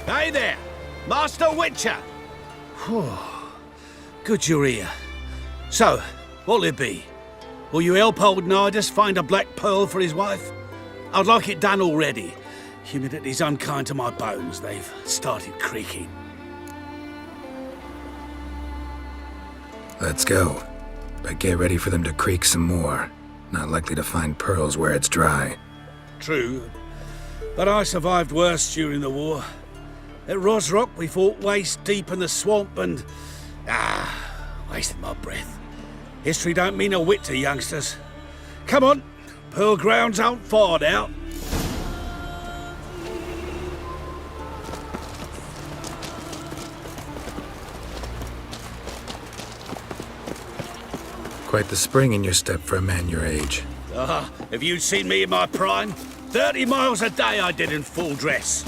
Hey there, Master Witcher! Good you're here. So, what'll it be? Will you help old Nidus find a black pearl for his wife? I'd like it done already. Humidity's unkind to my bones. They've started creaking. Let's go. But get ready for them to creak some more. Not likely to find pearls where it's dry. True. But I survived worse during the war. At Rosrock, we fought waist deep in the swamp and... wasted my breath. History don't mean a whit to youngsters. Come on, Pearl Grounds aren't far now. Quite the spring in your step for a man your age. Have you seen me in my prime? 30 miles a day I did in full dress.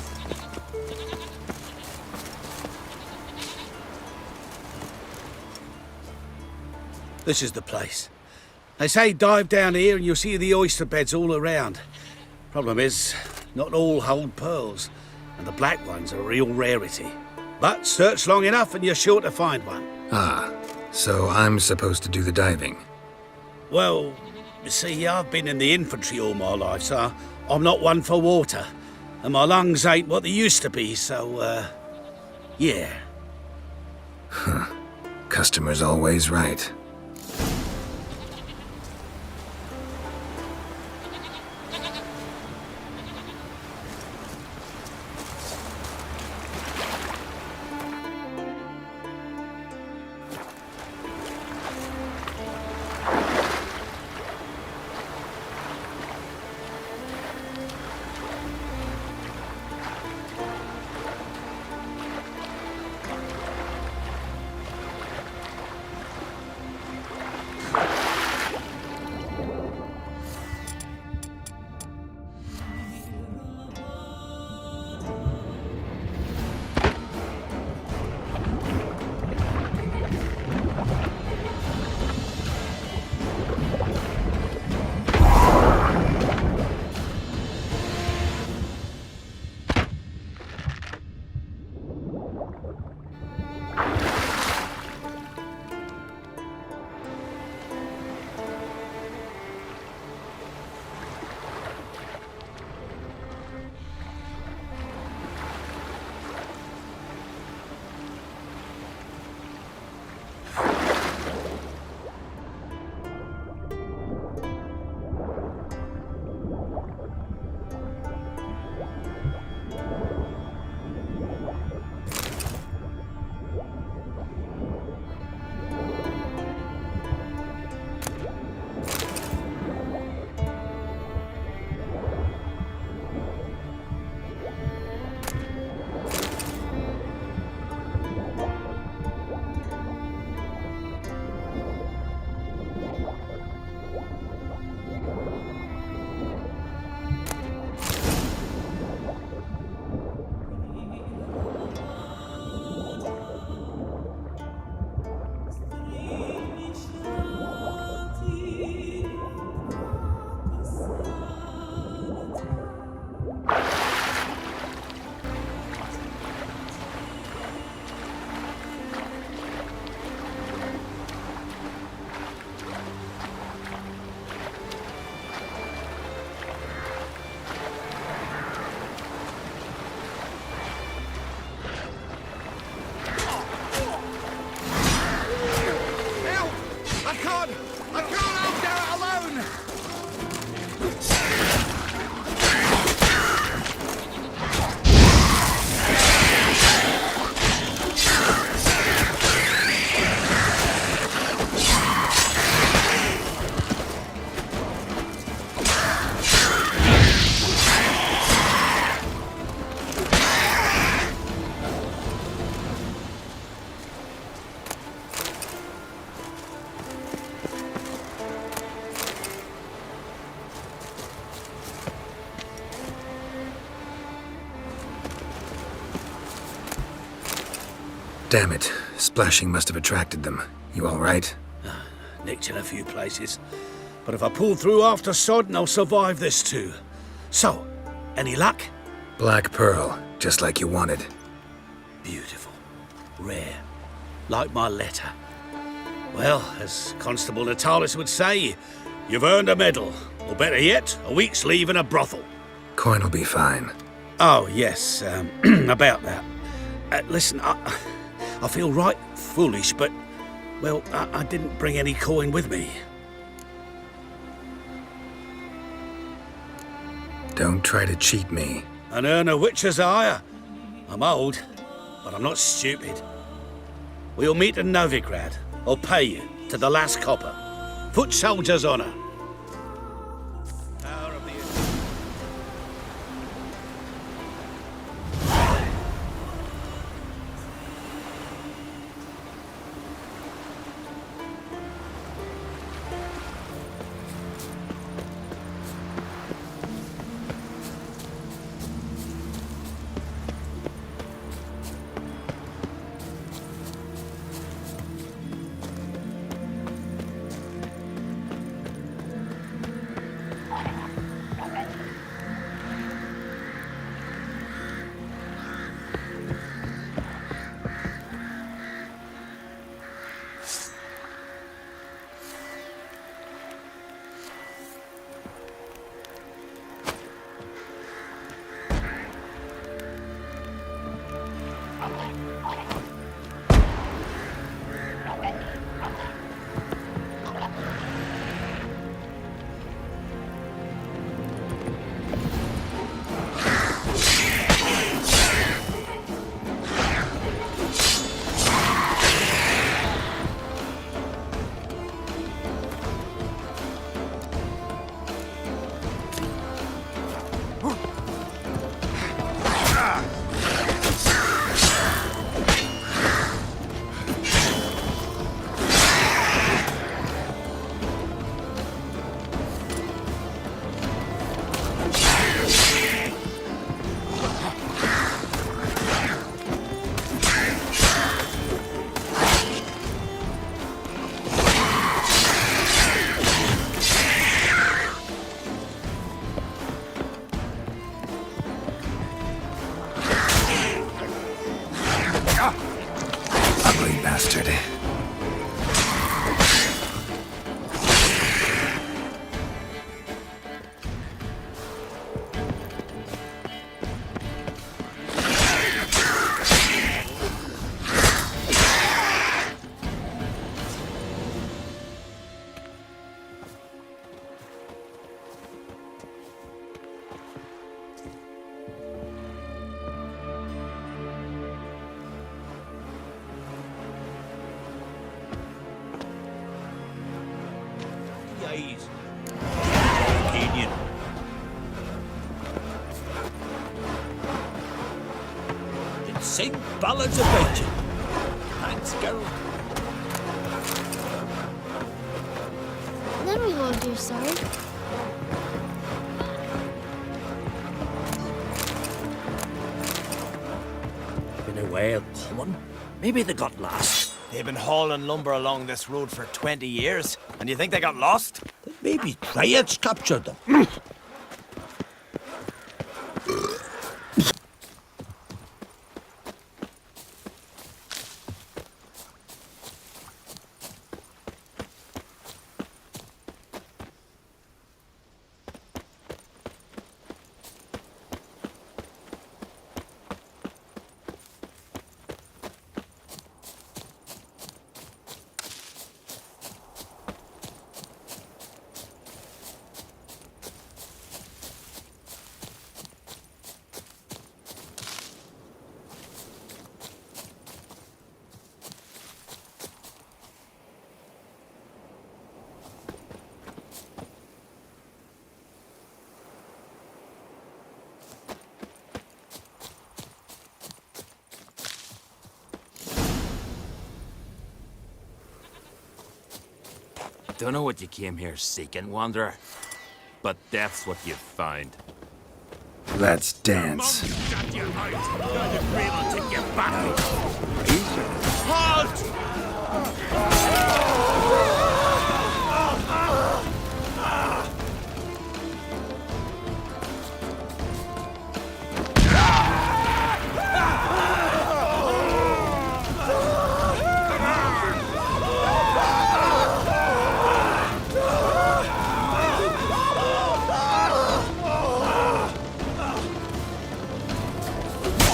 This is the place. They say dive down here and you'll see the oyster beds all around. Problem is, not all hold pearls, and the black ones are a real rarity. But search long enough and you're sure to find one. Ah, so I'm supposed to do the diving. Well, you see, I've been in the infantry all my life, so I'm not one for water. And my lungs ain't what they used to be, so, yeah. Huh. Customer's always right. Damn it. Splashing must have attracted them. You alright? Nicked in a few places. But if I pull through after Sodden, I'll survive this too. So, any luck? Black pearl, just like you wanted. Beautiful. Rare. Like my letter. Well, as Constable Natalis would say, you've earned a medal. Or better yet, a week's leave in a brothel. Coin'll be fine. Oh, yes, about that. Listen, I feel right foolish, but, well, I didn't bring any coin with me. Don't try to cheat me. And earn a Witcher's hire. I'm old, but I'm not stupid. We'll meet in Novigrad. I'll pay you to the last copper. Foot soldier's honor. Power of the... Ugly bastard. Days. Did sing ballads about you. Thanks, girl. Then we will do so. Been away common. Maybe they got lost. They've been hauling lumber along this road for 20 years, and you think they got lost? Maybe triads captured them. Don't know what you came here seeking, Wanderer, but that's what you find. Let's dance. Shut your eyes! You're the to get back!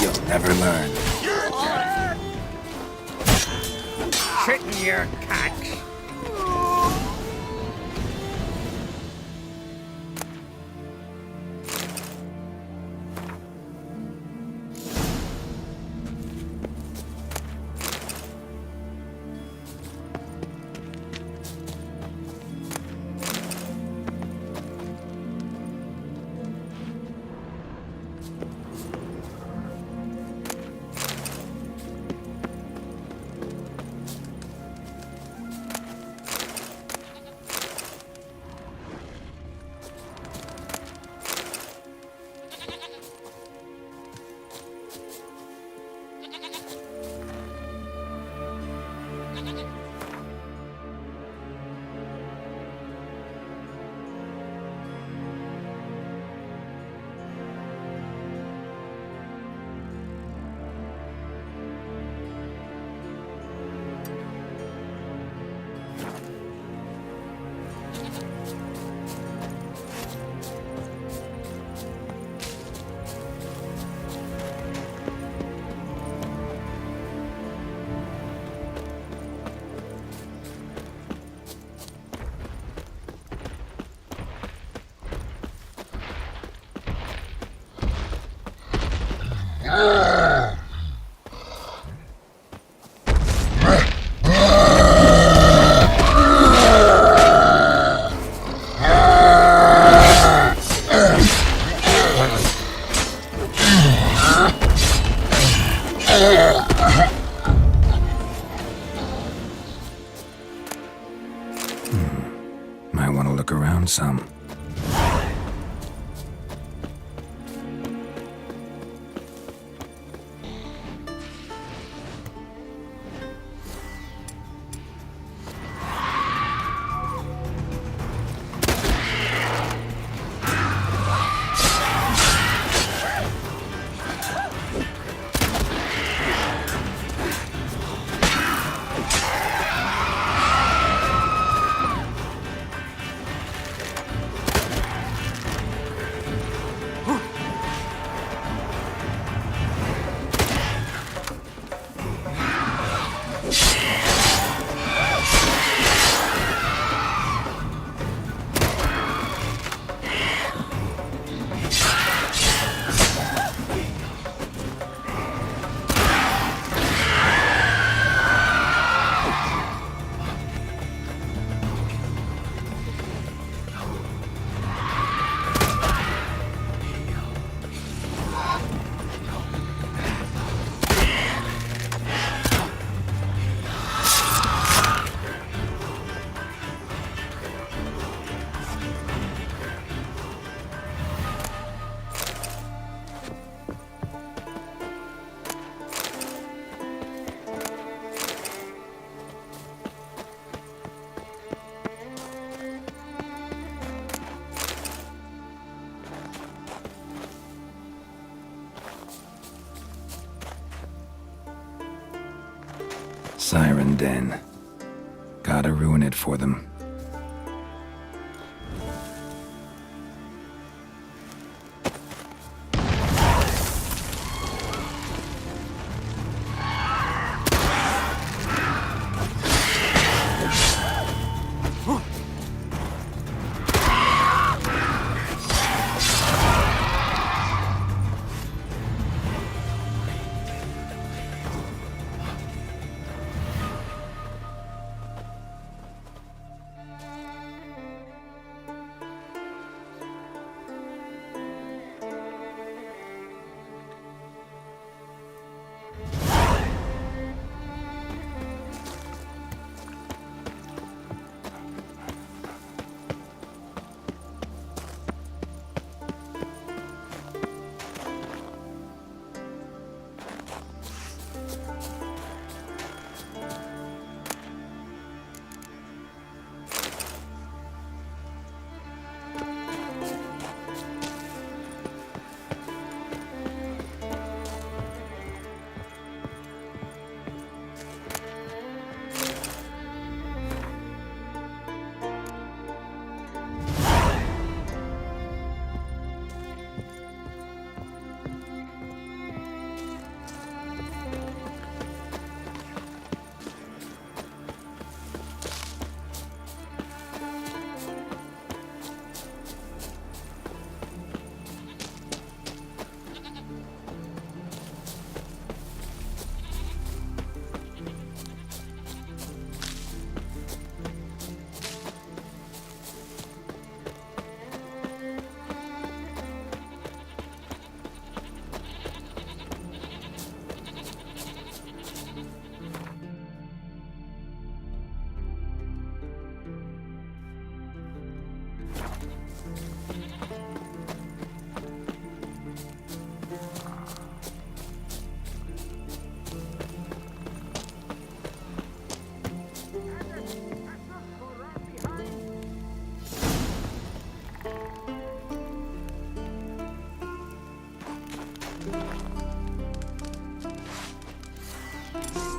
You'll never learn. Sit in your cacks. Might want to look around some. Siren Den. Gotta ruin it for them.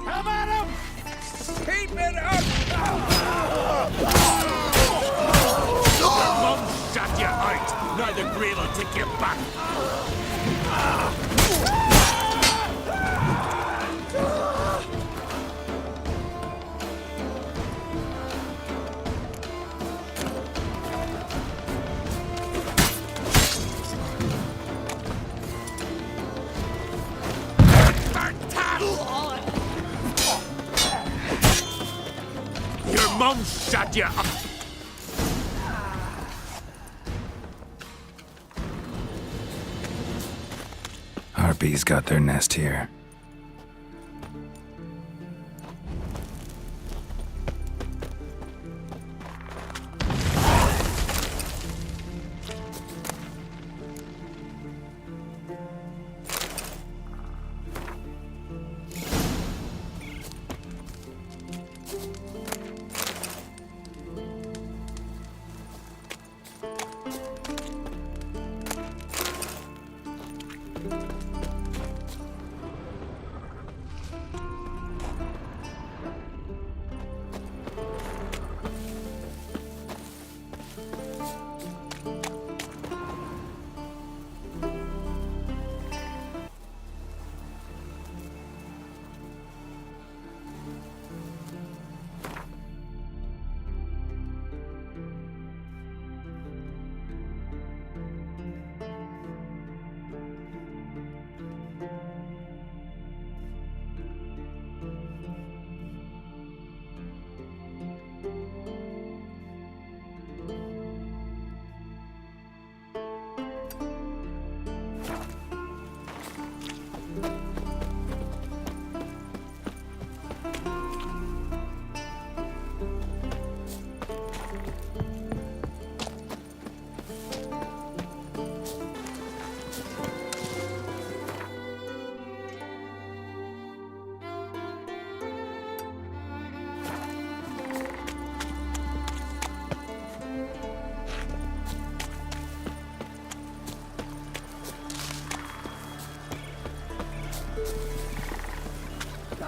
Come at him! Keep it up! Mum shut you out! Now the grave will take you back! Your mum shut you up! Harpies got their nest here.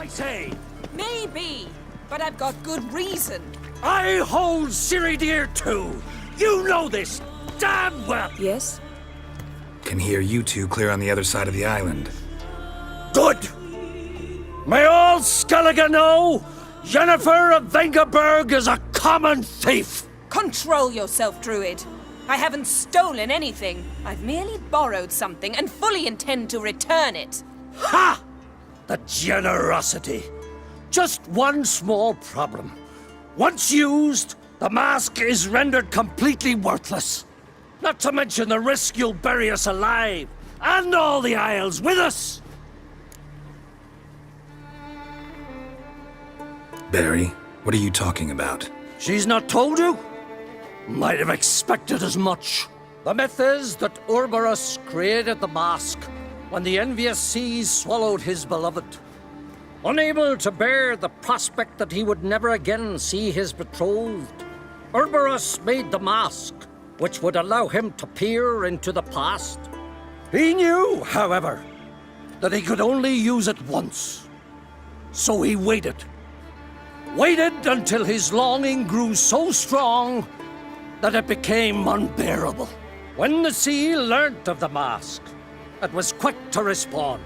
I say, Maybe, but I've got good reason. I hold Ciridir too. You know this damn well. Yes? Can hear you two clear on the other side of the island. Good. May all Skellige know Jennifer of Vengerberg is a common thief. Control yourself, Druid. I haven't stolen anything. I've merely borrowed something and fully intend to return it. Ha! The generosity. Just one small problem. Once used, the mask is rendered completely worthless. Not to mention the risk you'll bury us alive, and all the Isles with us. Barry, what are you talking about? She's not told you? Might have expected as much. The myth is that Urberus created the mask when the envious seas swallowed his beloved. Unable to bear the prospect that he would never again see his betrothed, Urberus made the mask, which would allow him to peer into the past. He knew, however, that he could only use it once. So he waited. Waited until his longing grew so strong that it became unbearable. When the sea learnt of the mask, it was quick to respond.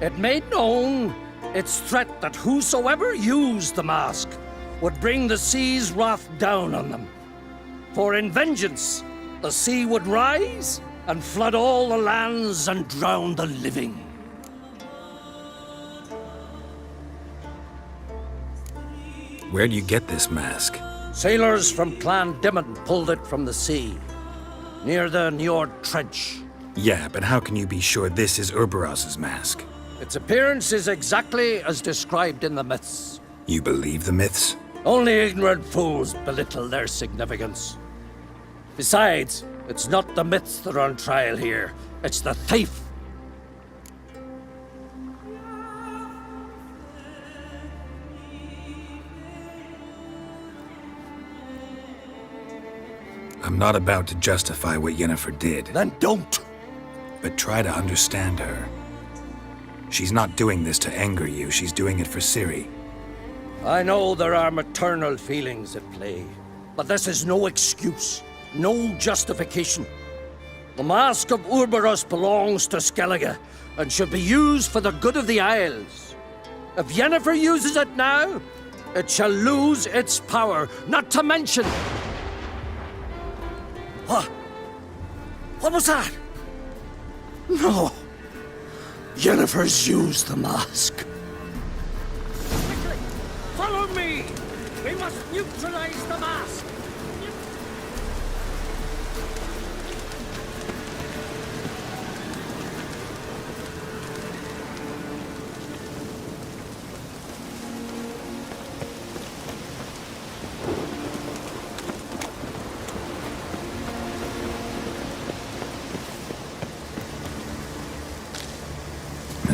It made known its threat that whosoever used the mask would bring the sea's wrath down on them. For in vengeance, the sea would rise and flood all the lands and drown the living. Where'd you get this mask? Sailors from Clan Dimon pulled it from the sea, near the Njord Trench. Yeah, but how can you be sure this is Urberos's mask? Its appearance is exactly as described in the myths. You believe the myths? Only ignorant fools belittle their significance. Besides, it's not the myths that are on trial here. It's the thief. I'm not about to justify what Yennefer did, Then don't. but try to understand her. She's not doing this to anger you, she's doing it for Ciri. I know there are maternal feelings at play, but this is no excuse, no justification. The Mask of Urberus belongs to Skellige and should be used for the good of the Isles. If Yennefer uses it now, it shall lose its power, not to mention... What? What was that? No. Yennefer's used the mask. Quickly, follow me! We must neutralize the mask!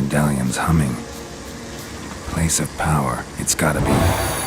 Medallion's humming. Place of power. It's gotta be.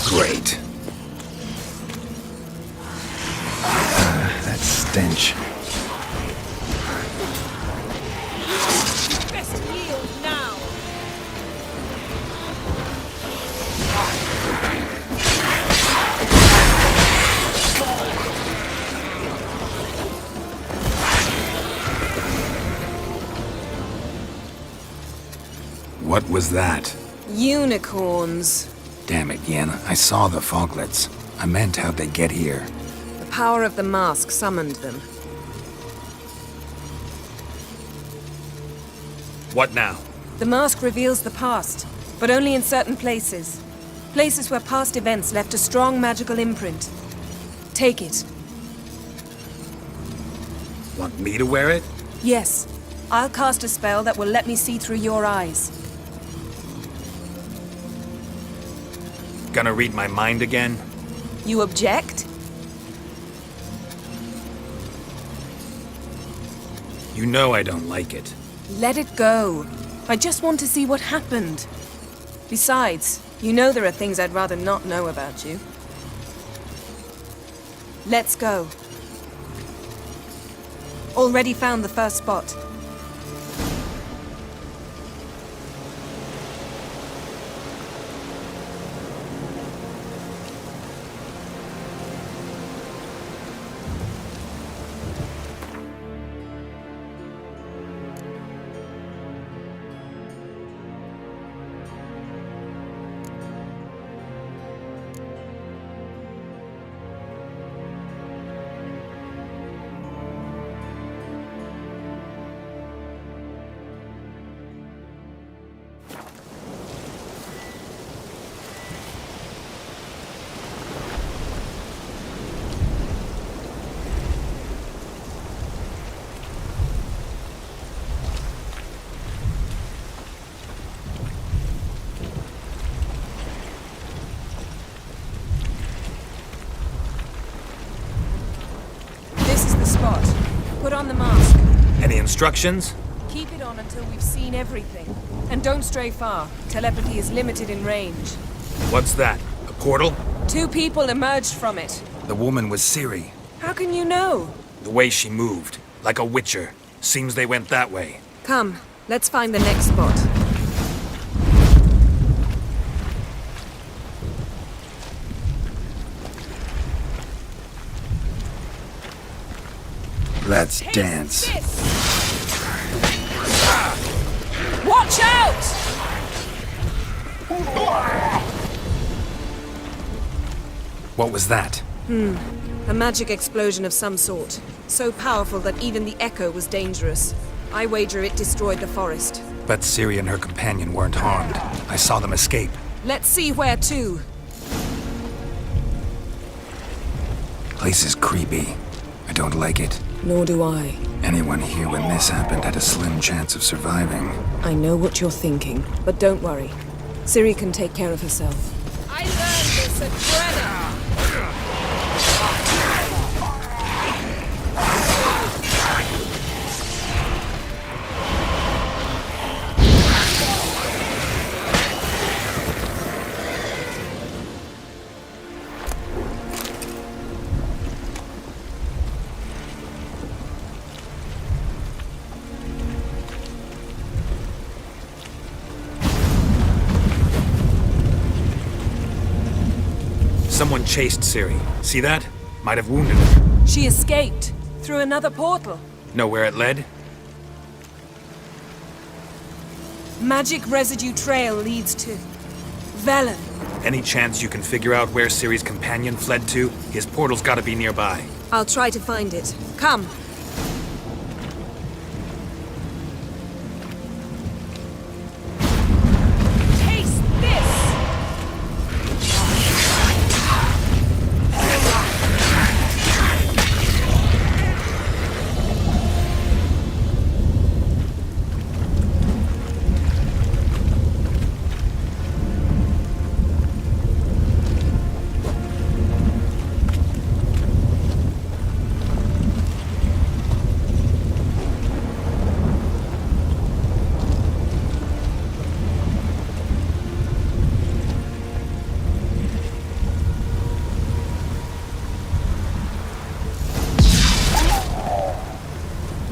Great. That stench. Best yield now. What was that? Unicorns. Damn it, Yen. I saw the foglets. I meant how'd they get here. The power of the mask summoned them. What now? The mask reveals the past, but only in certain places. Places where past events left a strong magical imprint. Take it. Want me to wear it? Yes. I'll cast a spell that will let me see through your eyes. Gonna read my mind again? You object? You know I don't like it. Let it go. I just want to see what happened. Besides, you know there are things I'd rather not know about you. Let's go. Already found the first spot. on the mask. Any instructions? Keep it on until we've seen everything. And don't stray far. Telepathy is limited in range. What's that? A portal? 2 people emerged from it. The woman was Ciri. How can you know? The way she moved, like a witcher. Seems they went that way. Come, let's find the next spot. Let's dance. Watch out! What was that? A magic explosion of some sort. So powerful that even the echo was dangerous. I wager it destroyed the forest. But Ciri and her companion weren't harmed. I saw them escape. Let's see where to. Place is creepy. I don't like it. Nor do I. Anyone here when this happened had a slim chance of surviving. I know what you're thinking, but don't worry. Ciri can take care of herself. I learned this at Brenna! Someone chased Ciri. See that? Might have wounded her. She escaped through another portal. Know where it led? Magic residue trail leads to Velen. Any chance you can figure out where Ciri's companion fled to? His portal's gotta be nearby. I'll try to find it. Come. Taste this!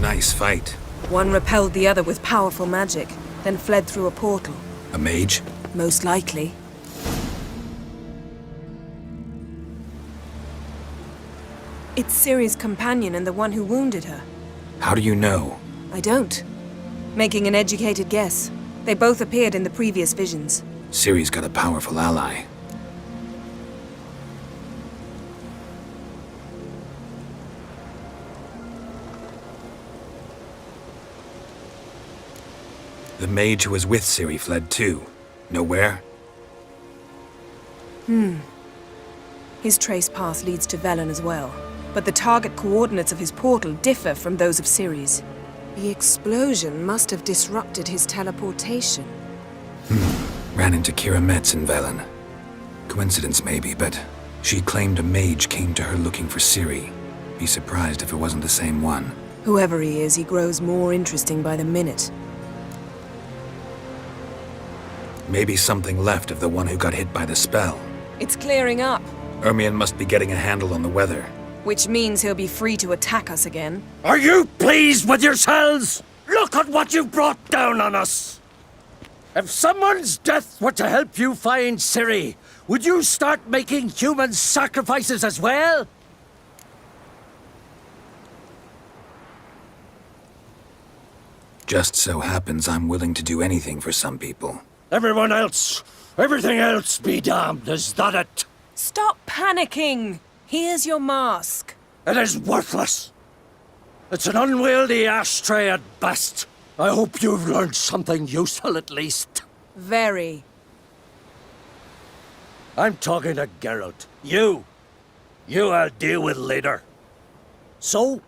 Nice fight. One repelled the other with powerful magic, then fled through a portal. A mage? Most likely. It's Ciri's companion and the one who wounded her. How do you know? I don't. Making an educated guess. They both appeared in the previous visions. Ciri's got a powerful ally. The mage who was with Ciri fled too. Know where? His trace path leads to Velen as well. But the target coordinates of his portal differ from those of Ciri's. The explosion must have disrupted his teleportation. Ran into Kira Metz in Velen. Coincidence maybe, but she claimed a mage came to her looking for Ciri. Be surprised if it wasn't the same one. Whoever he is, he grows more interesting by the minute. Maybe something left of the one who got hit by the spell. It's clearing up, Ermion must be getting a handle on the weather. which means he'll be free to attack us again. Are you pleased with yourselves? Look at what you've brought down on us! If someone's death were to help you find Ciri, would you start making human sacrifices as well? Just so happens I'm willing to do anything for some people. Everyone else, everything else be damned, is that it? Stop panicking! Here's your mask. It is worthless. It's an unwieldy ashtray at best. I hope you've learned something useful at least. Very. I'm talking to Geralt. You I'll deal with later. So,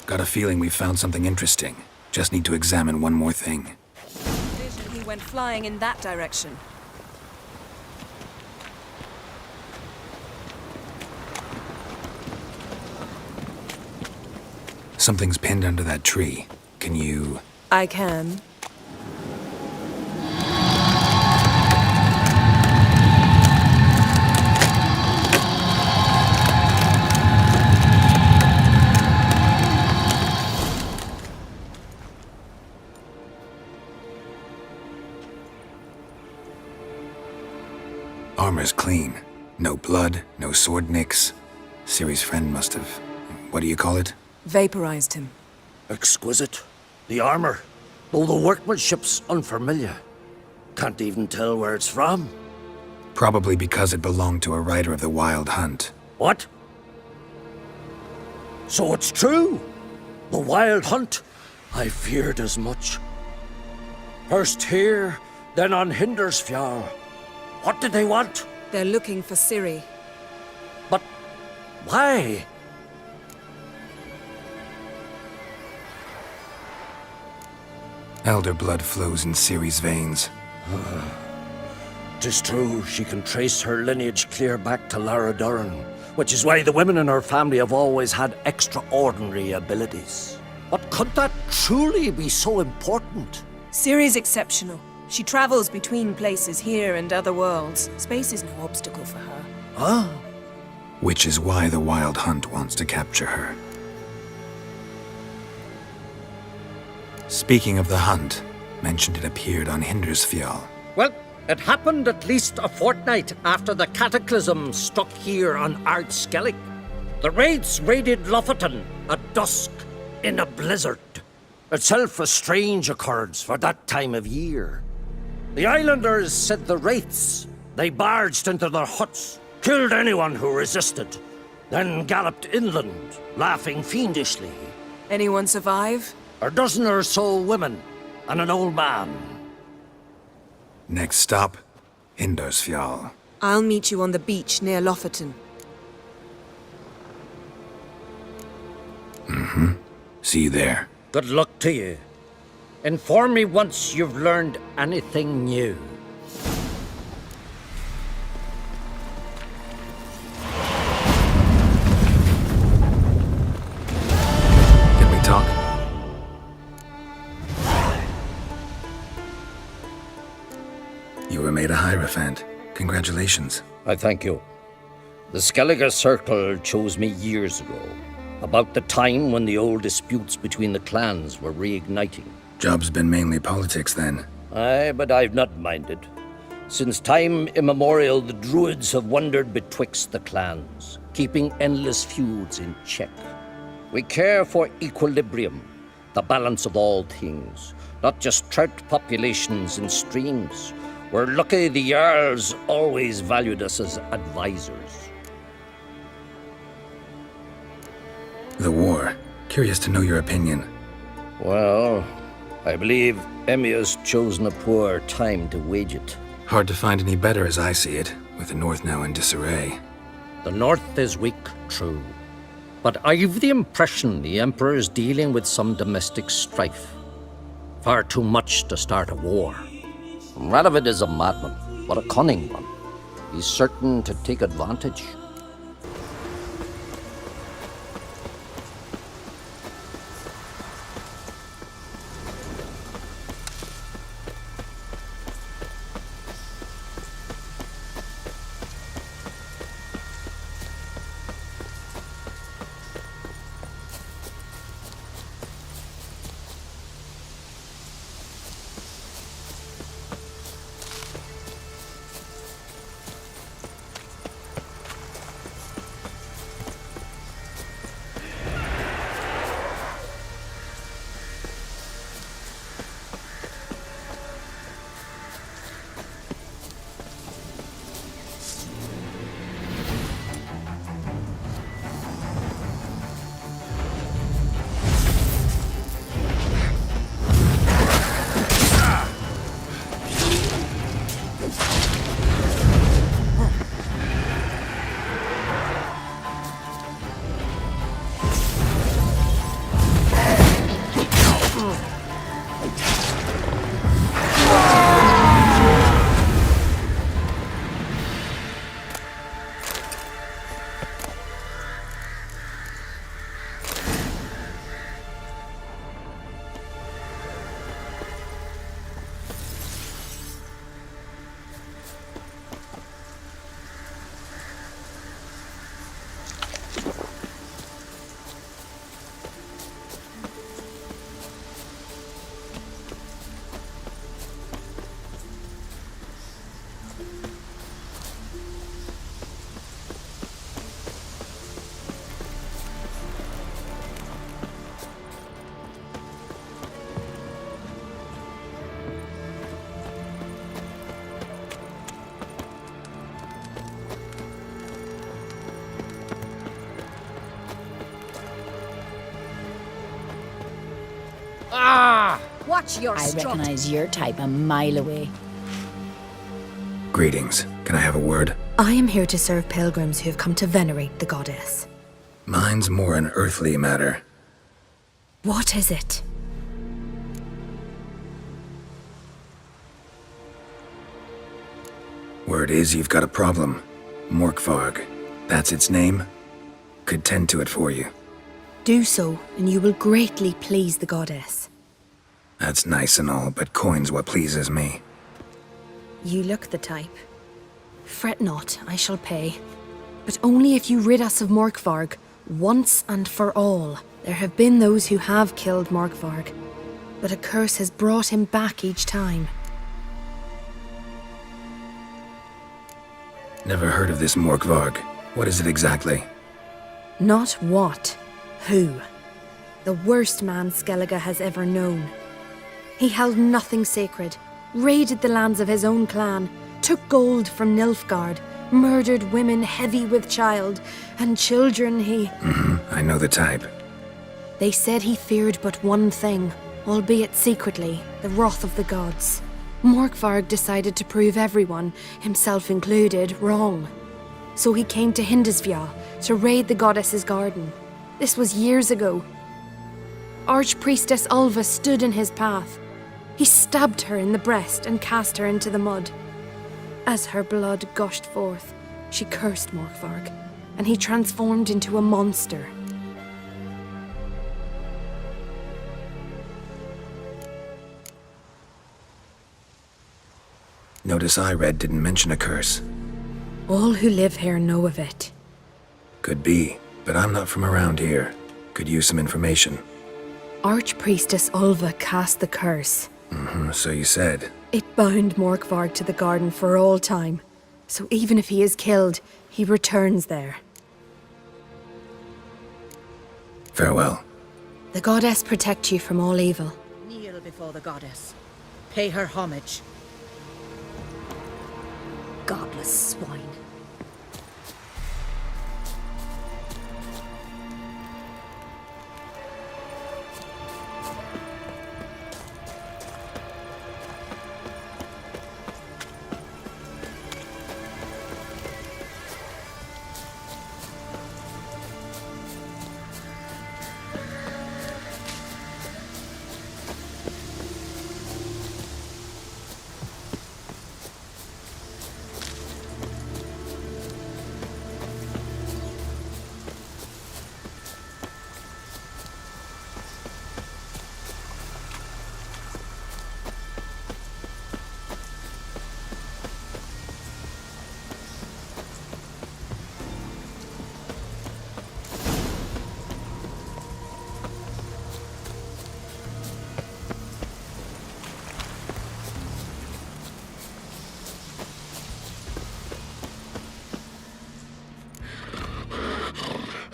Got a feeling we found something interesting. Just need to examine one more thing. Vision he went flying in that direction. Something's pinned under that tree. Can you... I can. Armor's clean. No blood, no sword nicks. Ciri's friend must have... What do you call it? Vaporized him. Exquisite. The armor, though the workmanship's unfamiliar. Can't even tell where it's from. Probably because it belonged to a rider of the Wild Hunt. What? So it's true? The Wild Hunt? I feared as much. First here, then on Hindersfjall. What did they want? They're looking for Ciri. But why? Elder blood flows in Ciri's veins. 'Tis true, she can trace her lineage clear back to Lara Duran, which is why the women in her family have always had extraordinary abilities. But could that truly be so important? Ciri's exceptional. She travels between places here and other worlds. Space is no obstacle for her. Huh? Which is why the Wild Hunt wants to capture her. Speaking of the hunt, mentioned it appeared on Hindersfjall. Well, it happened at least a fortnight after the cataclysm struck here on Ardskellig. The raids raided Lofoten at dusk in a blizzard. Itself a strange occurrence for that time of year. The islanders said the wraiths. They barged into their huts, killed anyone who resisted, then galloped inland, laughing fiendishly. Anyone survive? A dozen or so women and an old man. Next stop, Hindersfjall. I'll meet you on the beach near Lofoten. See you there. Good luck to you. Inform me once you've learned anything new. Can we talk? You were made a Hierophant. Congratulations. I thank you. The Skellige Circle chose me years ago, about the time when the old disputes between the clans were reigniting. Job's been mainly politics then. Aye, but I've not minded. Since time immemorial, the Druids have wandered betwixt the clans, keeping endless feuds in check. We care for equilibrium, the balance of all things, not just trout populations in streams. We're lucky the Jarls always valued us as advisors. The war. Curious to know your opinion. Well, I believe Emmir's chosen a poor time to wage it. Hard to find any better as I see it, with the North now in disarray. The North is weak, true. But I've the impression the Emperor is dealing with some domestic strife. Far too much to start a war. Radovid is a madman, but a cunning one. He's certain to take advantage. Watch your I strut. recognize your type a mile away. Greetings. Can I have a word? I am here to serve pilgrims who have come to venerate the goddess. Mine's more an earthly matter. What is it? Word is you've got a problem. Morkvarg. That's its name? Could tend to it for you. Do so, and you will greatly please the goddess. That's nice and all, but coin's what pleases me. You look the type. Fret not, I shall pay. But only if you rid us of Morkvarg, once and for all. There have been those who have killed Morkvarg, but a curse has brought him back each time. Never heard of this Morkvarg. What is it exactly? Not what, who. The worst man Skellige has ever known. He held nothing sacred, raided the lands of his own clan, took gold from Nilfgaard, murdered women heavy with child, and children he... I know the type. They said he feared but one thing, albeit secretly, the wrath of the gods. Morkvarg decided to prove everyone, himself included, wrong. So he came to Hindisvja to raid the goddess's garden. This was years ago. Archpriestess Ulva stood in his path. He stabbed her in the breast and cast her into the mud. As her blood gushed forth, she cursed Morkvarg, and he transformed into a monster. Notice I read didn't mention a curse. All who live here know of it. Could be, but I'm not from around here. Could use some information. Archpriestess Ulva cast the curse. So you said. It bound Morkvarg to the garden for all time. So even if he is killed, he returns there. Farewell. The goddess protect you from all evil. Kneel before the goddess. Pay her homage. Godless swine.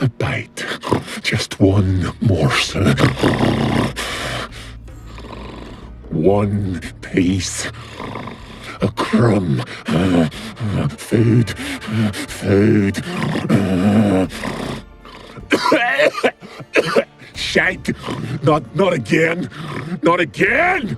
A bite. Just one morsel. One piece. A crumb. Food. Food. Shite. Not again. Not again.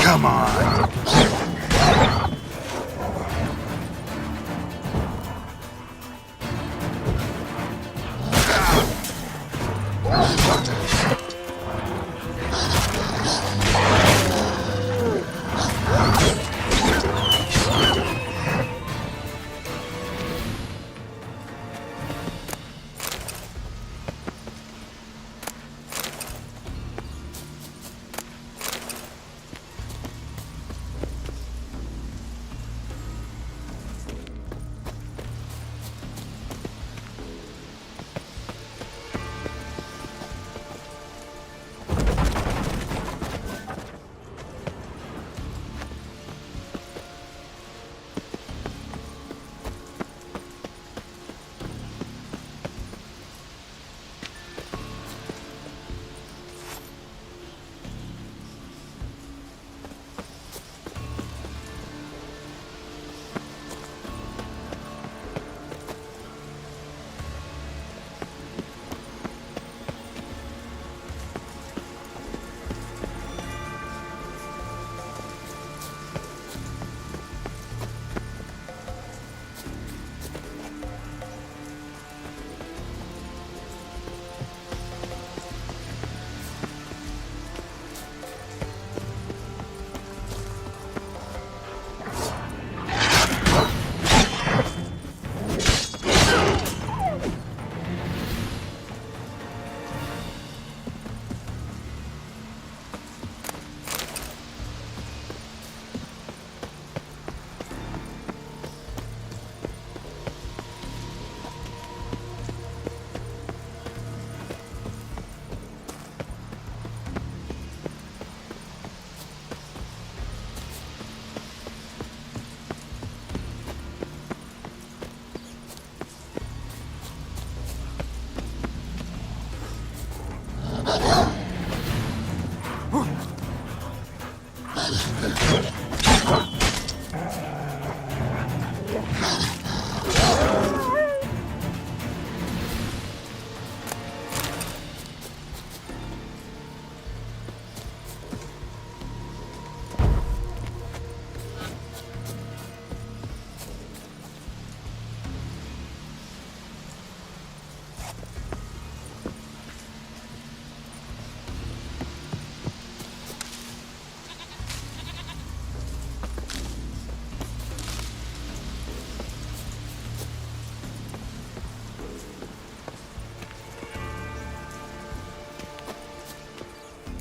Come on!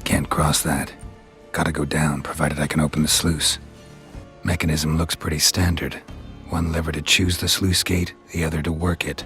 Can't cross that. Gotta go down, provided I can open the sluice. Mechanism looks pretty standard. One lever to choose the sluice gate, the other to work it.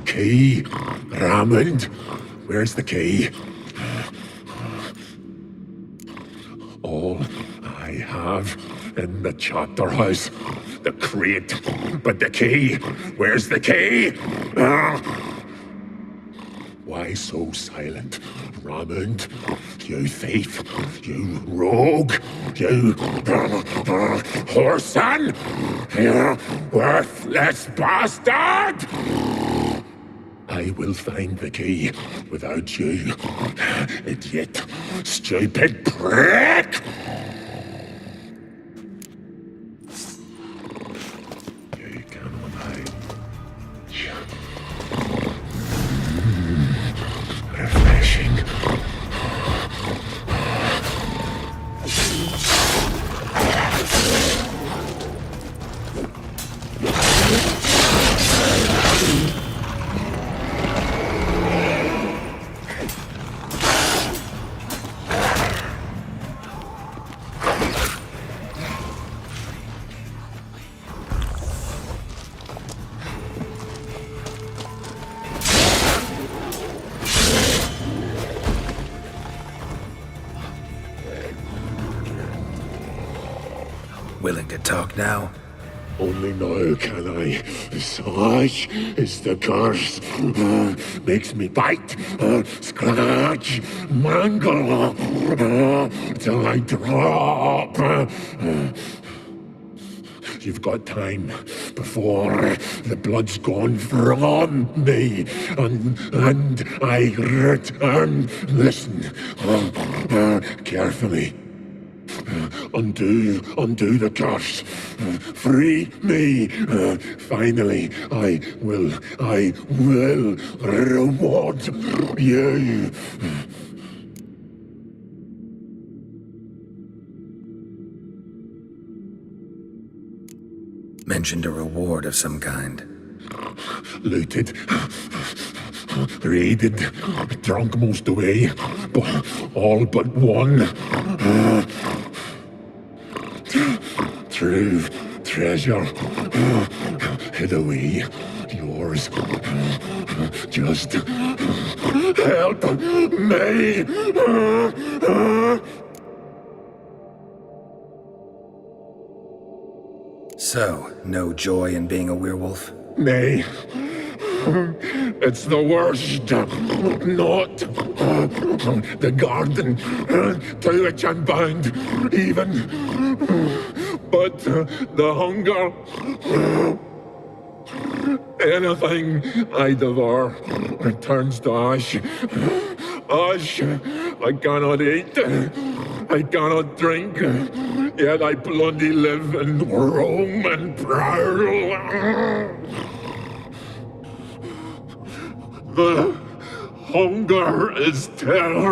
Key? Raymond? Where's the key? All I have in the chapter house. The crate. But the key? Where's the key? Why so silent, Raymond? You thief, you rogue, you whoreson, you worthless bastard! I will find the key without you, idiot, stupid prick! Willing to talk now? Only now can I. Such is the curse. Makes me bite, scratch, mangle, till I drop. You've got time before the blood's gone from me, and I return. Listen, carefully. Undo the curse. Free me. Finally, I will reward you. Mentioned a reward of some kind. Looted, raided, drunk most away, but all but one. True treasure hid away. Yours. Just help me. So, no joy in being a werewolf? Nay. It's the worst. Not the garden to which I'm bound, even. But the hunger. Anything I devour returns to ash. Ash I cannot eat. I cannot drink. Yet I bloody live and roam and prowl. The hunger is terrible.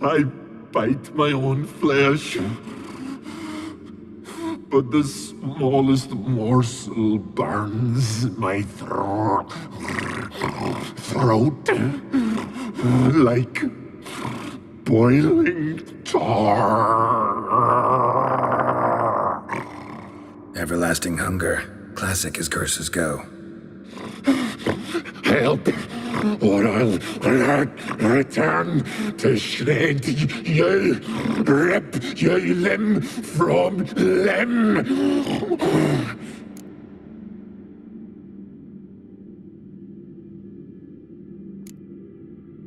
I bite my own flesh, but the smallest morsel burns my throat like boiling tar. Everlasting hunger. Classic as curses go. Help, or I'll return to shred you, rip you limb from limb.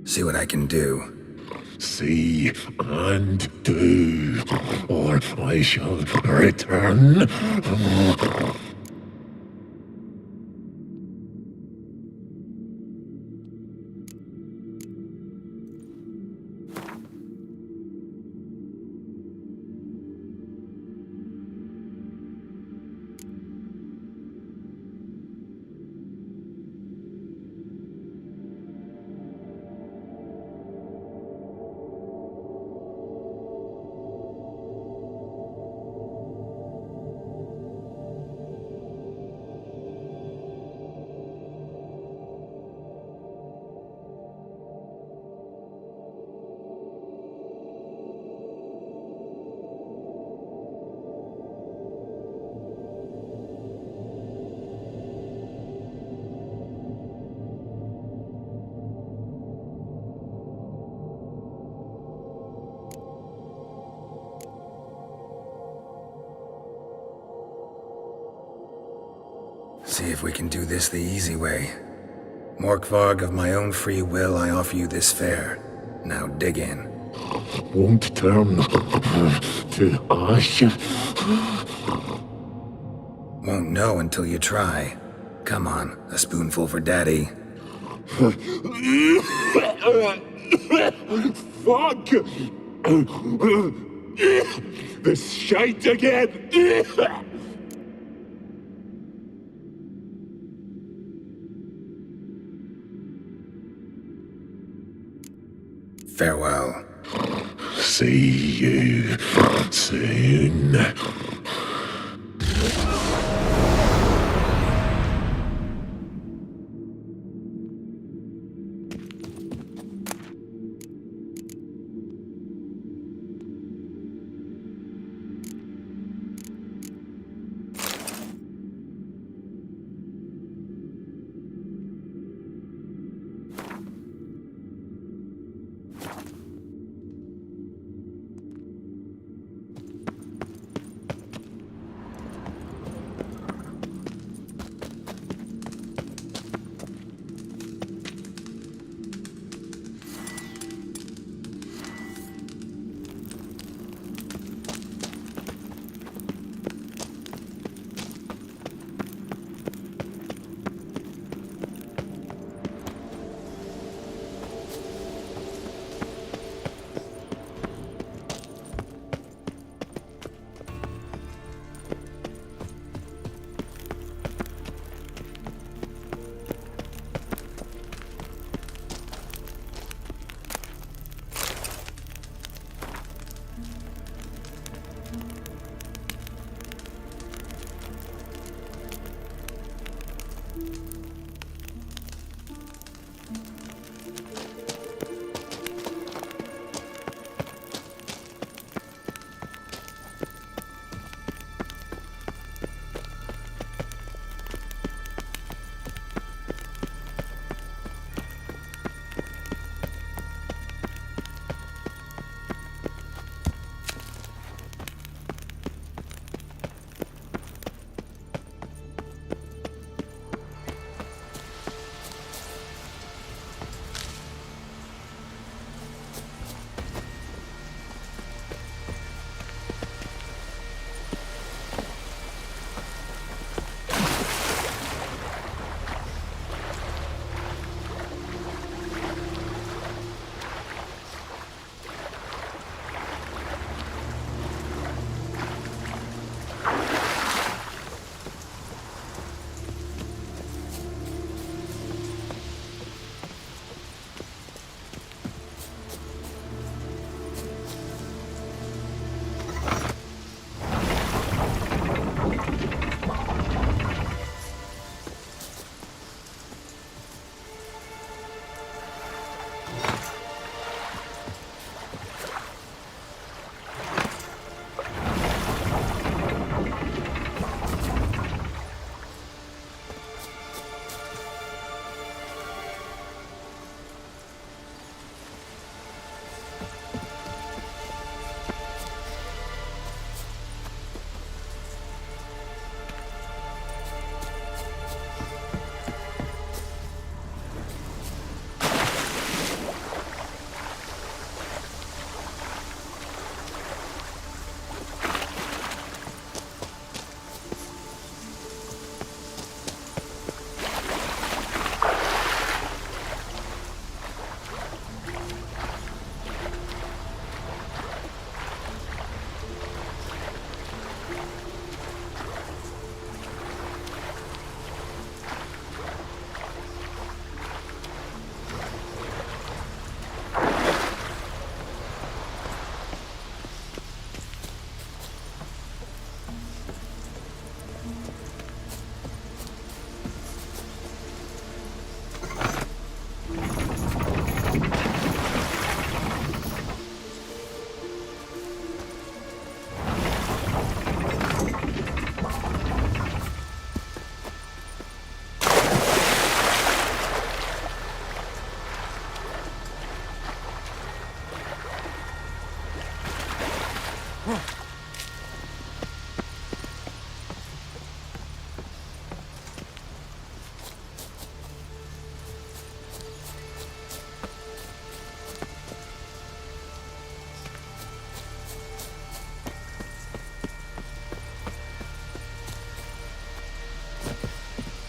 See what I can do. See and do, or I shall return. See if we can do this the easy way. Morkvarg, of my own free will, I offer you this fare. Now dig in. Won't turn to ash. Won't know until you try. Come on, a spoonful for Daddy. Fuck! This shite again! Farewell. See you soon.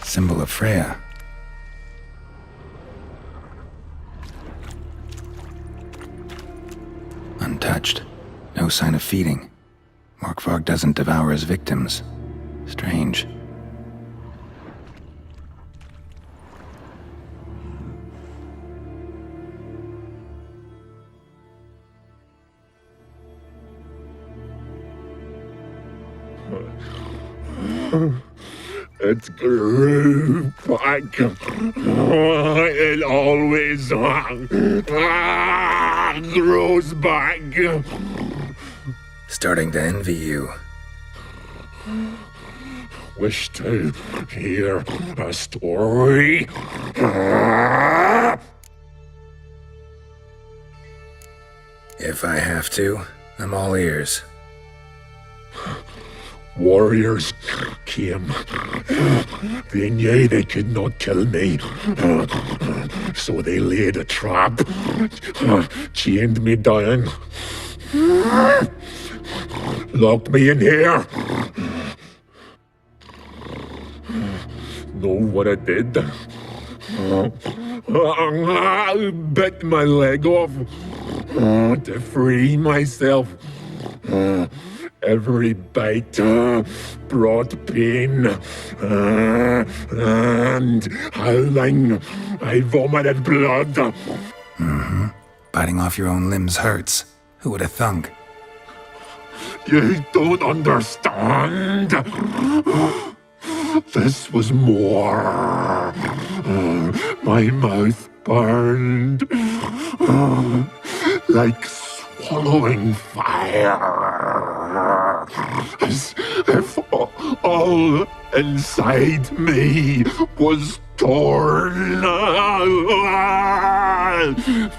Symbol of Freya. Untouched. No sign of feeding. Morkvarg doesn't devour his victims. Strange. It grew back. It always grows back. Starting to envy you. Wish to hear a story? If I have to, I'm all ears. Warriors came. They knew they could not kill me. So they laid a trap. Chained me down. Locked me in here. Know what I did? I bit my leg off to free myself. Every bite brought pain and howling. I vomited blood. Mm-hmm. Biting off your own limbs hurts. Who would have thunk? You don't understand. This was more. My mouth burned like swallowing fire, as if all inside me was torn.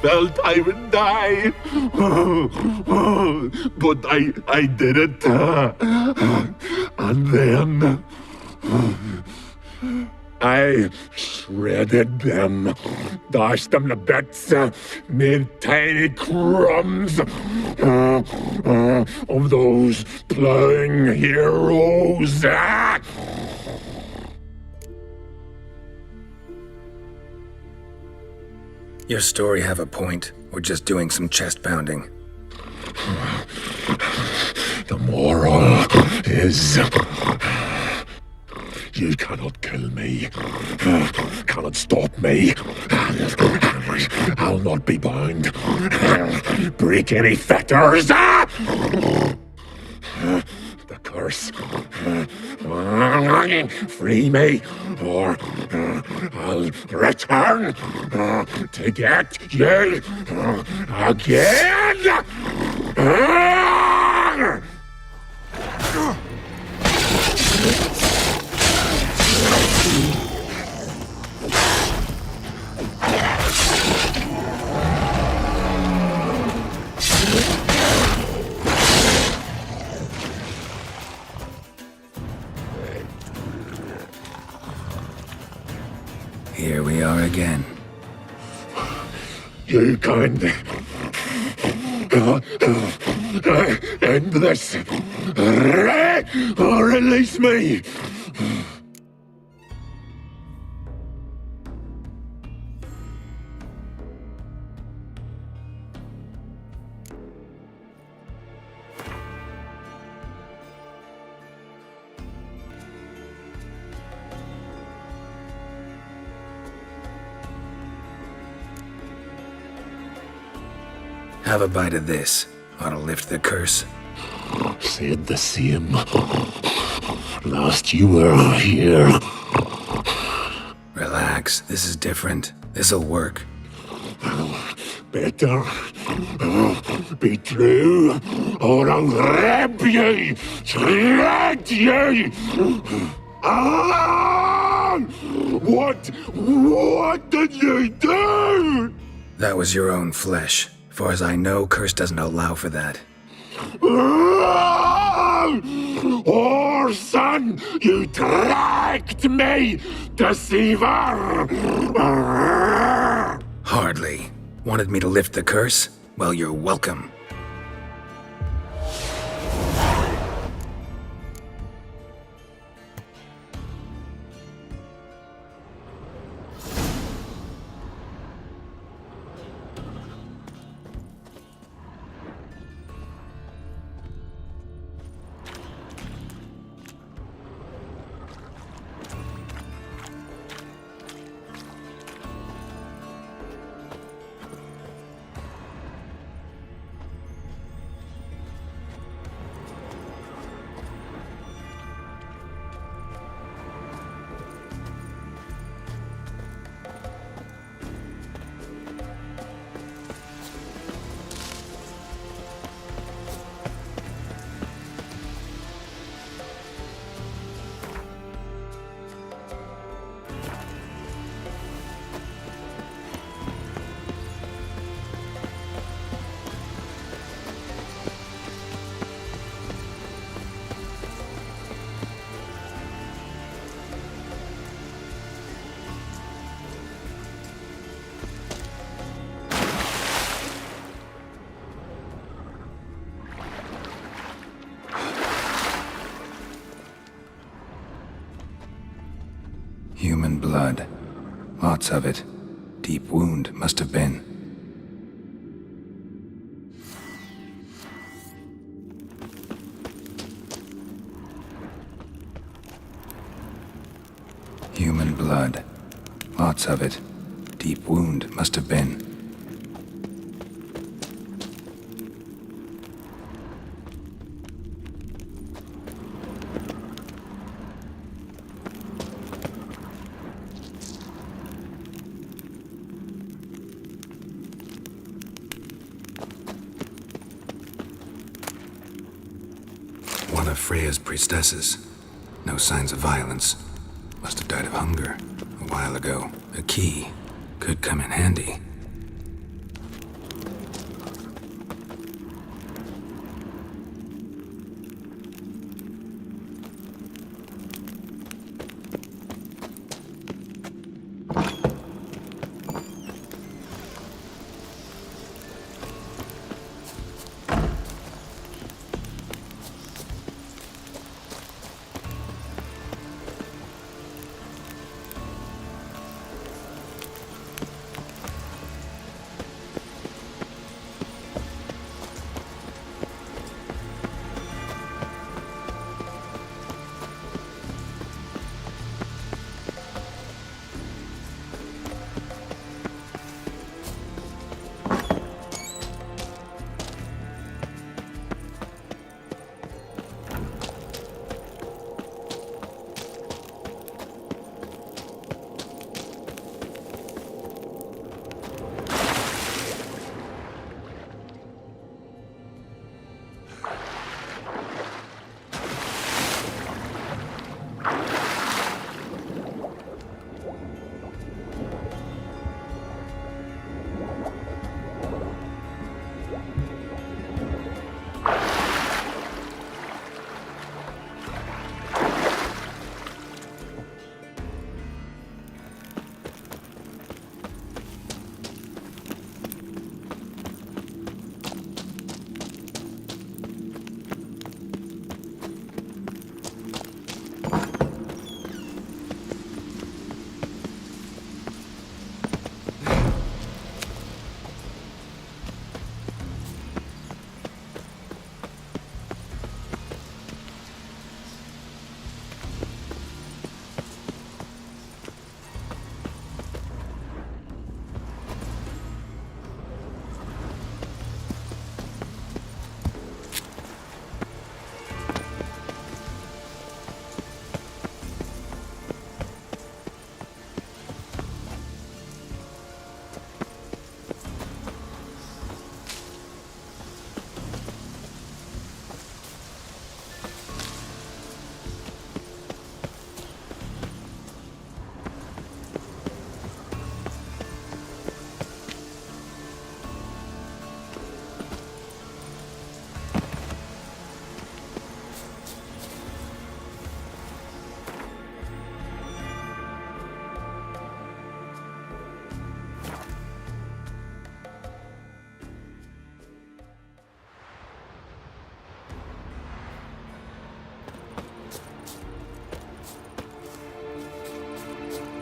Felt I would die, but I did it, and then I shredded them, dashed them to bits, made tiny crumbs of those plowing heroes. Your story have a point. We're just doing some chest pounding. The moral is... You cannot kill me. Cannot stop me. I'll not be bound. Break any fetters. The curse. Free me, or I'll return to get you again. Here we are again. You can end this. Release me. Have a bite of this. Ought to lift the curse. Said the same. Last you were here. Relax. This is different. This'll work. Better be true, or I'll rip you, shred you. Ah! What did you do? That was your own flesh. Far as I know, curse doesn't allow for that. Orson, you tracked me, deceiver! Hardly. Wanted me to lift the curse? Well, you're welcome. Human blood. Lots of it. Deep wound must have been. Human blood. Lots of it. Deep wound must have been. One of Freya's priestesses. No signs of violence. Must have died of hunger a while ago. A key could come in handy.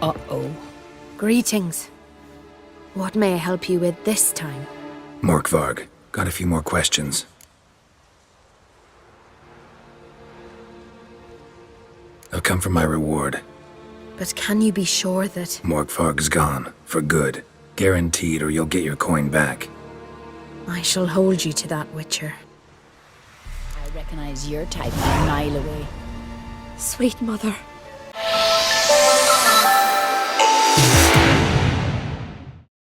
Uh-oh. Greetings. What may I help you with this time? Morkvarg, got a few more questions. I've come for my reward. But can you be sure that... Morkvarg's gone, for good. Guaranteed, or you'll get your coin back. I shall hold you to that, Witcher. I recognize your type a mile away. Sweet mother.